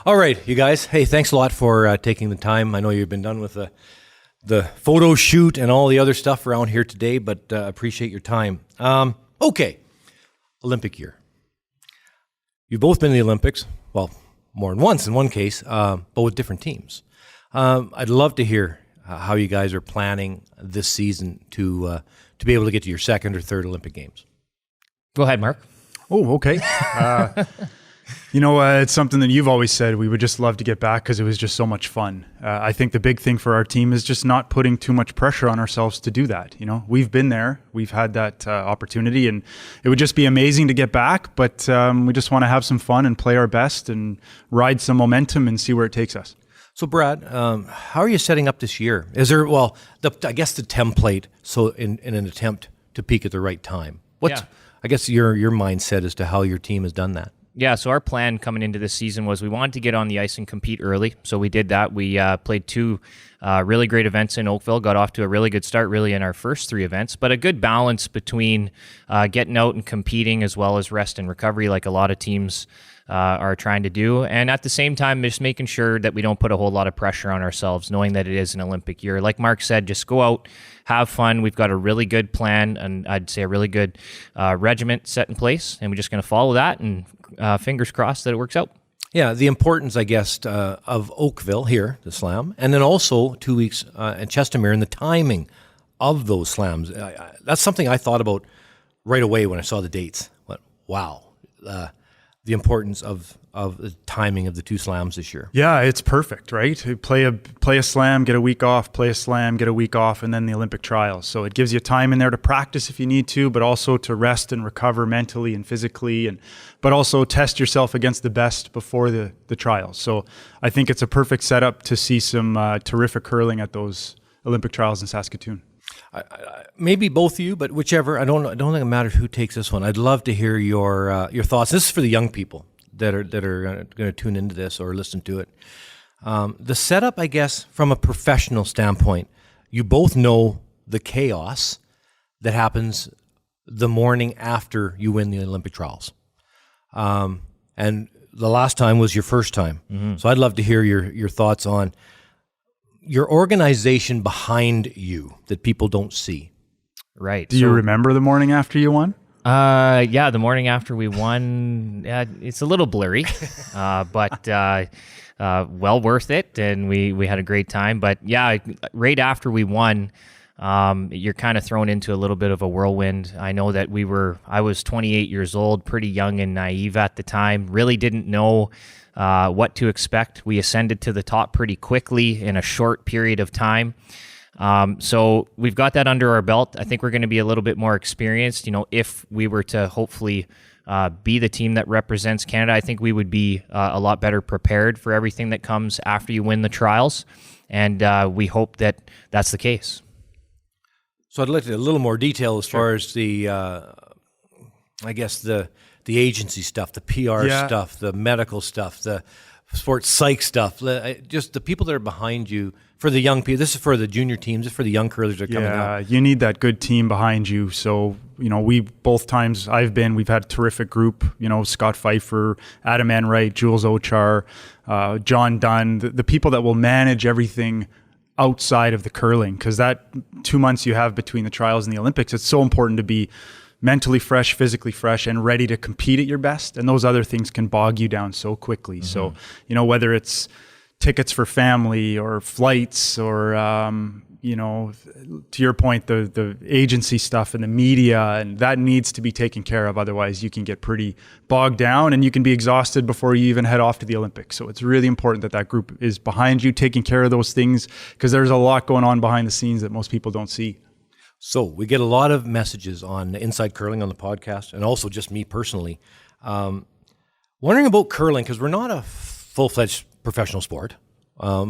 All right, you guys. Hey, thanks a lot for taking the time. I know you've been done with the photo shoot and all the other stuff around here today, but appreciate your time. Okay, Olympic year. You've both been in the Olympics, well, more than once in one case, but with different teams. I'd love to hear how you guys are planning this season to be able to get to your second or third Olympic Games. Go ahead, Mark. Oh, okay. It's something that you've always said. We would just love to get back because it was just so much fun. I think the big thing for our team is just not putting too much pressure on ourselves to do that. We've been there. We've had that opportunity, and it would just be amazing to get back. But we just want to have some fun and play our best and ride some momentum and see where it takes us. So, Brad, how are you setting up this year? Is there, I guess the template, so in an attempt to peak at the right time. I guess your mindset as to how your team has done that. Yeah, so our plan coming into this season was we wanted to get on the ice and compete early. So we did that. We played two really great events in Oakville, got off to a really good start really in our first three events, but a good balance between getting out and competing as well as rest and recovery like a lot of teams are trying to do. And at the same time, just making sure that we don't put a whole lot of pressure on ourselves, knowing that it is an Olympic year. Like Mark said, just go out, have fun. We've got a really good plan, and I'd say a really good regiment set in place, and we're just going to follow that, and fingers crossed that it works out. Yeah, the importance, I guess, of Oakville here, the slam, and then also 2 weeks at Chestermere and the timing of those slams. That's something I thought about right away when I saw the dates. Went, wow. The importance of the timing of the two slams this year. Yeah, it's perfect, right? Play a slam, get a week off, play a slam, get a week off, and then the Olympic trials. So it gives you time in there to practice if you need to, but also to rest and recover mentally and physically, but also test yourself against the best before the trials. So I think it's a perfect setup to see some terrific curling at those Olympic trials in Saskatoon. Maybe both of you, but whichever. I don't think it matters who takes this one. I'd love to hear your thoughts. This is for the young people that are going to tune into this or listen to it. The setup, I guess, from a professional standpoint, you both know the chaos that happens the morning after you win the Olympic trials, and the last time was your first time. Mm-hmm. So I'd love to hear your thoughts on your organization behind you that people don't see. Right. Do you remember the morning after you won? Yeah, the morning after we won, it's a little blurry, but well worth it, and we had a great time. But yeah, right after we won, you're kind of thrown into a little bit of a whirlwind. I know that I was 28 years old, pretty young and naive at the time, really didn't know what to expect. We ascended to the top pretty quickly in a short period of time. So we've got that under our belt. I think we're going to be a little bit more experienced. If we were to hopefully be the team that represents Canada, I think we would be a lot better prepared for everything that comes after you win the trials. And we hope that that's the case. So I'd like to a little more detail as far as the, I guess the agency stuff, the PR stuff, the medical stuff, the sports psych stuff, just the people that are behind you. For the young people, this is for the junior teams, this is for the young curlers that are coming up. Yeah, you need that good team behind you. So, we both times we've had a terrific group, Scott Pfeiffer, Adam Enright, Jules Ochar, John Dunn, the people that will manage everything outside of the curling, because that 2 months you have between the trials and the Olympics, it's so important to be mentally fresh, physically fresh, and ready to compete at your best. And those other things can bog you down so quickly. Mm-hmm. So, whether it's tickets for family or flights or, to your point, the agency stuff and the media, and that needs to be taken care of. Otherwise, you can get pretty bogged down and you can be exhausted before you even head off to the Olympics. So it's really important that group is behind you, taking care of those things, because there's a lot going on behind the scenes that most people don't see. So we get a lot of messages on Inside Curling on the podcast, and also just me personally, wondering about curling, because we're not a full-fledged professional sport.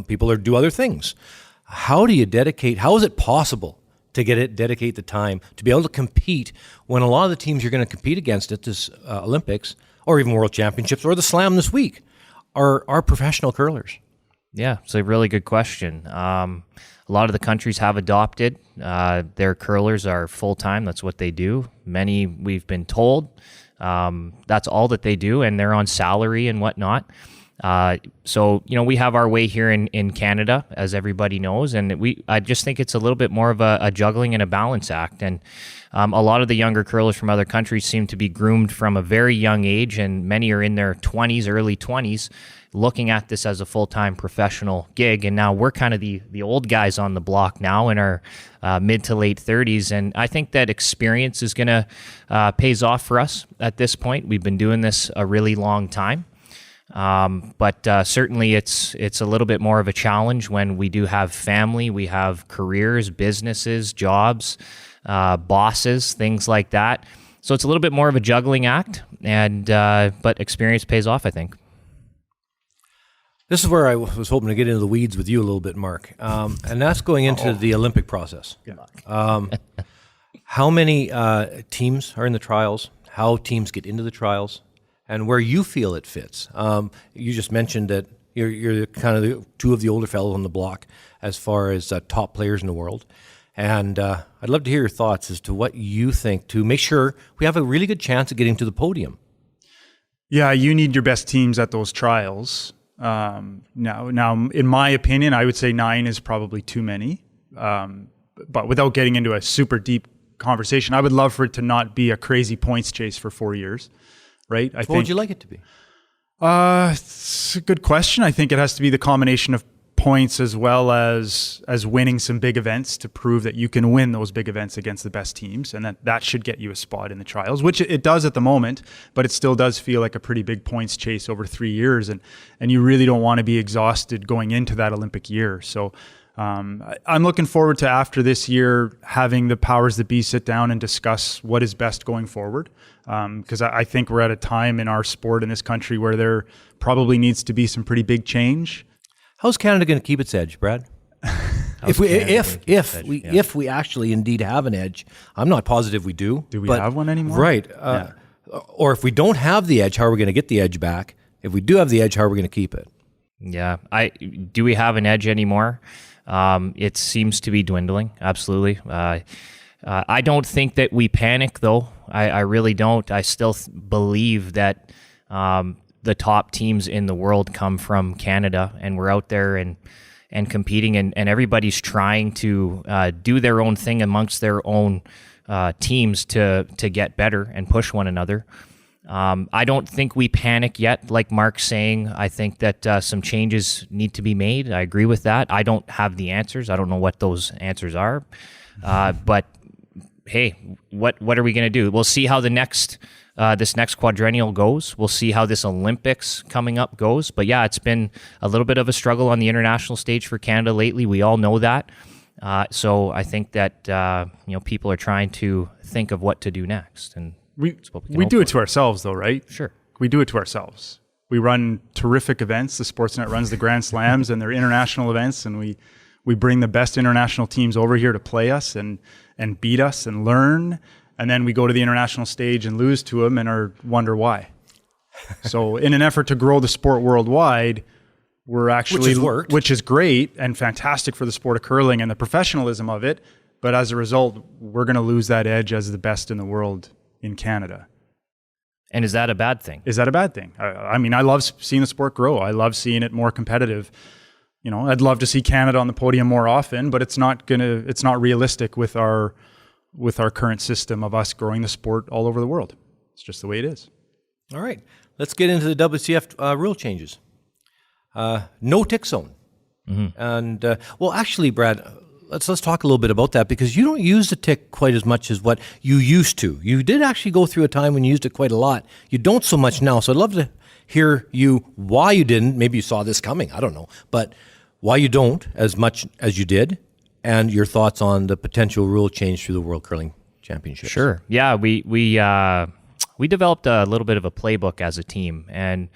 People do other things. How is it possible to dedicate the time to be able to compete when a lot of the teams you're going to compete against at this Olympics or even World Championships or the Slam this week are professional curlers? Yeah, it's a really good question. A lot of the countries have adopted. Their curlers are full-time. That's what they do. Many, we've been told, that's all that they do, and they're on salary and whatnot. So, we have our way here in Canada, as everybody knows, and I just think it's a little bit more of a juggling and a balance act. And a lot of the younger curlers from other countries seem to be groomed from a very young age, and many are in their 20s, early 20s, looking at this as a full-time professional gig. And now we're kind of the old guys on the block now in our mid to late 30s. And I think that experience is going to pays off for us at this point. We've been doing this a really long time. But certainly it's a little bit more of a challenge when we do have family, we have careers, businesses, jobs, bosses, things like that. So it's a little bit more of a juggling act, and but experience pays off, I think. This is where I was hoping to get into the weeds with you a little bit, Mark, and that's going into the Olympic process. How many teams are in the trials? How teams get into the trials? And where you feel it fits. You just mentioned that you're kind of the two of the older fellows on the block as far as top players in the world. And I'd love to hear your thoughts as to what you think to make sure we have a really good chance of getting to the podium. Yeah, you need your best teams at those trials. Now, in my opinion, I would say 9 is probably too many. But without getting into a super deep conversation, I would love for it to not be a crazy points chase for 4 years. Right? What would you like it to be? It's a good question. I think it has to be the combination of points as well as winning some big events to prove that you can win those big events against the best teams, and that should get you a spot in the trials, which it does at the moment, but it still does feel like a pretty big points chase over 3 years, and you really don't want to be exhausted going into that Olympic year. So I'm looking forward to, after this year, having the powers that be sit down and discuss what is best going forward. Because I think we're at a time in our sport in this country where there probably needs to be some pretty big change. How's Canada going to keep its edge, Brad? If we actually indeed have an edge, I'm not positive we do. Do we have one anymore? Right. Or if we don't have the edge, how are we going to get the edge back? If we do have the edge, how are we going to keep it? Yeah. Do we have an edge anymore? It seems to be dwindling. Absolutely. I don't think that we panic, though. I really don't. I still believe that the top teams in the world come from Canada, and we're out there and competing, and everybody's trying to do their own thing amongst their own teams to get better and push one another. I don't think we panic yet, like Mark's saying. I think that some changes need to be made. I agree with that. I don't have the answers. I don't know what those answers are. But hey, what are we going to do? We'll see how this next quadrennial goes. We'll see how this Olympics coming up goes. But yeah, it's been a little bit of a struggle on the international stage for Canada lately. We all know that. So I think that people are trying to think of what to do next, and we do it to ourselves, though, right? Sure. We do it to ourselves. We run terrific events. The Sportsnet runs the Grand Slams and their international events, and we bring the best international teams over here to play us and beat us and learn. And then we go to the international stage and lose to them and wonder why. So in an effort to grow the sport worldwide, we're actually, which is great and fantastic for the sport of curling and the professionalism of it. But as a result, we're going to lose that edge as the best in the world in Canada. And is that a bad thing? Is that a bad thing? I mean, I love seeing the sport grow. I love seeing it more competitive. I'd love to see Canada on the podium more often, but it's not realistic with our current system of us growing the sport all over the world. It's just the way it is. All right. Let's get into the WCF rule changes. No tick zone. Mm-hmm. And, actually, Brad, let's talk a little bit about that, because you don't use the tick quite as much as what you used to. You did actually go through a time when you used it quite a lot. You don't so much now. So I'd love to hear why you didn't. Maybe you saw this coming. I don't know. But why you don't as much as you did, and your thoughts on the potential rule change through the World Curling Championships. Sure. Yeah, we developed a little bit of a playbook as a team, and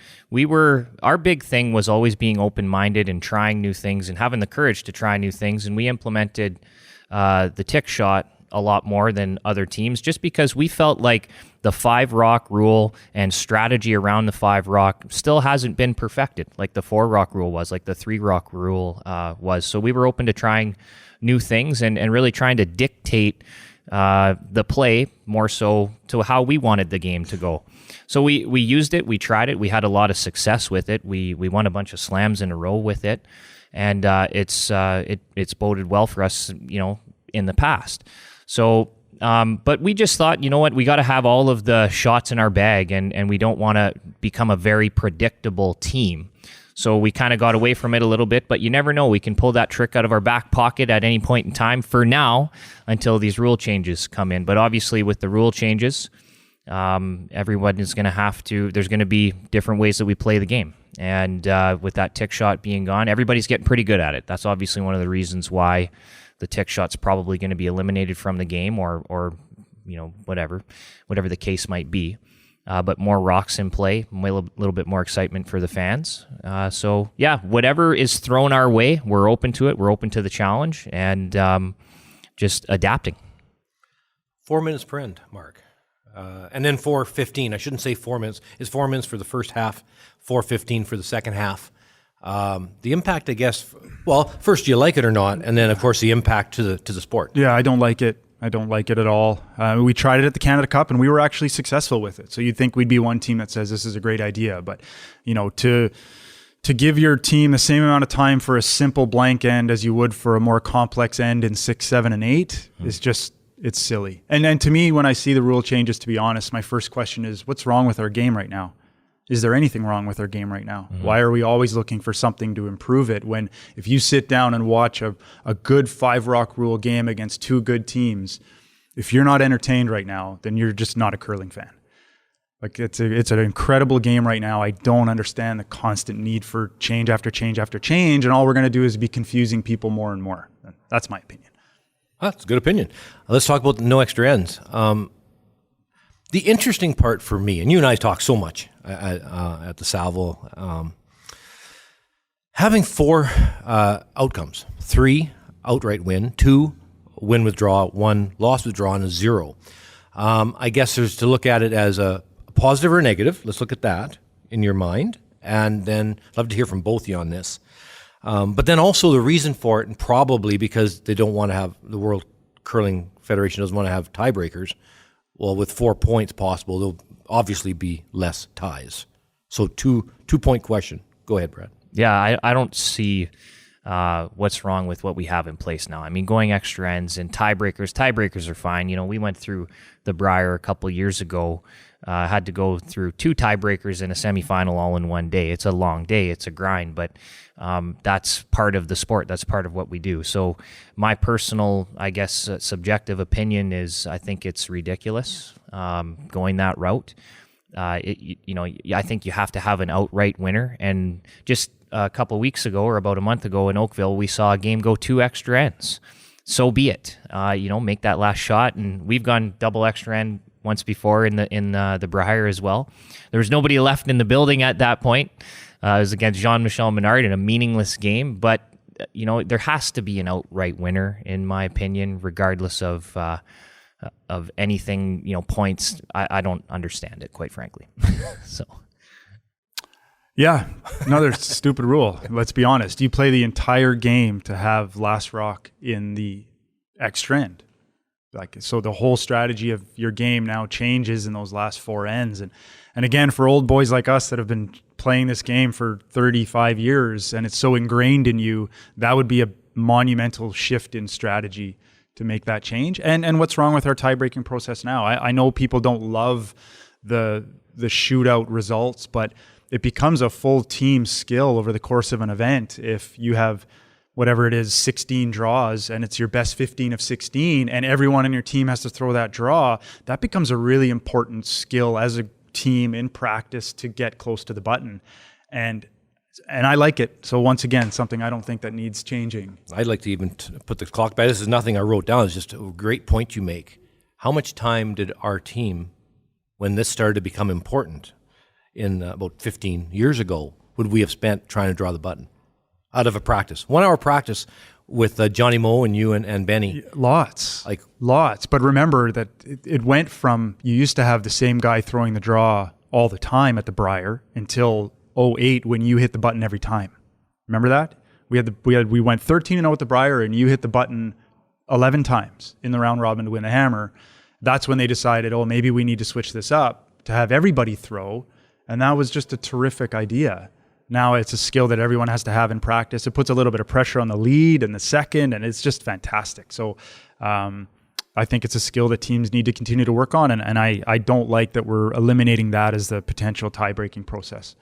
our big thing was always being open-minded and trying new things and having the courage to try new things, and we implemented the tick shot a lot more than other teams, just because we felt like the 5-rock rule and strategy around the 5-rock still hasn't been perfected, like the 4-rock rule was, like the 3-rock rule was. So we were open to trying new things and really trying to dictate the play more so to how we wanted the game to go. So we used it, we tried it, we had a lot of success with it. We won a bunch of slams in a row with it, and it's boded well for us, in the past. So, but we just thought, you know what, we got to have all of the shots in our bag, and we don't want to become a very predictable team. So we kind of got away from it a little bit, but you never know. We can pull that trick out of our back pocket at any point in time for now until these rule changes come in. But obviously with the rule changes, everyone is going to there's going to be different ways that we play the game. And with that tick shot being gone, everybody's getting pretty good at it. That's obviously one of the reasons why the tick shot's probably going to be eliminated from the game or whatever the case might be. But more rocks in play, a little bit more excitement for the fans. So, yeah, whatever is thrown our way, we're open to it. We're open to the challenge and just adapting. 4 minutes per end, Mark. And then 4:15. I shouldn't say 4 minutes. It's 4 minutes for the first half, 4:15 for the second half. The impact, I guess, well, first, do you like it or not? And then, of course, the impact to the sport. Yeah, I don't like it. I don't like it at all. We tried it at the Canada Cup, and we were actually successful with it. So you'd think we'd be one team that says this is a great idea. But, to give your team the same amount of time for a simple blank end as you would for a more complex end in 6, 7, and 8 is just, it's silly. And to me, when I see the rule changes, to be honest, my first question is, what's wrong with our game right now? Is there anything wrong with our game right now? Why are we always looking for something to improve it when if you sit down and watch a good 5-rock rule game against two good teams, if you're not entertained right now, then you're just not a curling fan. Like it's an incredible game right now. I don't understand the constant need for change after change after change, and all we're going to do is be confusing people more and more. That's my opinion. That's a good opinion. Let's talk about the no extra ends. The interesting part for me, and you and I talk so much at the Salvo, having 4 outcomes: 3 outright win, 2 win withdraw, 1 loss withdraw, and a 0. I guess there's to look at it as a positive or a negative. Let's look at that in your mind, and then I'd love to hear from both of you on this. But then also the reason for it, and probably because they don't want to have the World Curling Federation doesn't want to have tiebreakers. Well, with 4 points possible, there'll obviously be less ties. So 2-point question. Go ahead, Brad. Yeah, I don't see what's wrong with what we have in place now. I mean, going extra ends and tiebreakers are fine. We went through the Brier a couple years ago, had to go through 2 tiebreakers in a semifinal all in one day. It's a long day. It's a grind, but that's part of the sport. That's part of what we do. So my personal, I guess, subjective opinion is I think it's ridiculous going that route. I think you have to have an outright winner. And just a couple weeks ago or about a month ago in Oakville, we saw a game go 2 extra ends. So be it. Make that last shot. And we've gone double extra end once before in the Brier as well. There was nobody left in the building at that point. It was against Jean-Michel Menard in a meaningless game, but there has to be an outright winner, in my opinion, regardless of anything. Points. I don't understand it, quite frankly. So. Yeah, another stupid rule. Let's be honest. You play the entire game to have last rock in the extra end. So the whole strategy of your game now changes in those last 4 ends. And again, for old boys like us that have been playing this game for 35 years and it's so ingrained in you, that would be a monumental shift in strategy to make that change. And what's wrong with our tie-breaking process now? I know people don't love the shootout results, but it becomes a full team skill over the course of an event if you have whatever it is, 16 draws, and it's your best 15 of 16, and everyone in your team has to throw that draw. That becomes a really important skill as a team in practice to get close to the button. And I like it. So once again, something I don't think that needs changing. I'd like to even put the clock back. This is nothing I wrote down. It's just a great point you make. How much time did our team, when this started to become important in about 15 years ago, would we have spent trying to draw the button? Out of a practice, 1 hour practice with Johnny Moe and you and Benny. Lots. But remember that it went from, you used to have the same guy throwing the draw all the time at the Brier until 2008 when you hit the button every time. Remember that? We went 13-0 at the Brier and you hit the button 11 times in the round robin to win the hammer. That's when they decided, oh, maybe we need to switch this up to have everybody throw. And that was just a terrific idea. Now it's a skill that everyone has to have in practice. It puts a little bit of pressure on the lead and the second, and it's just fantastic. So I think it's a skill that teams need to continue to work on. And I don't like that we're eliminating that as the potential tie-breaking process.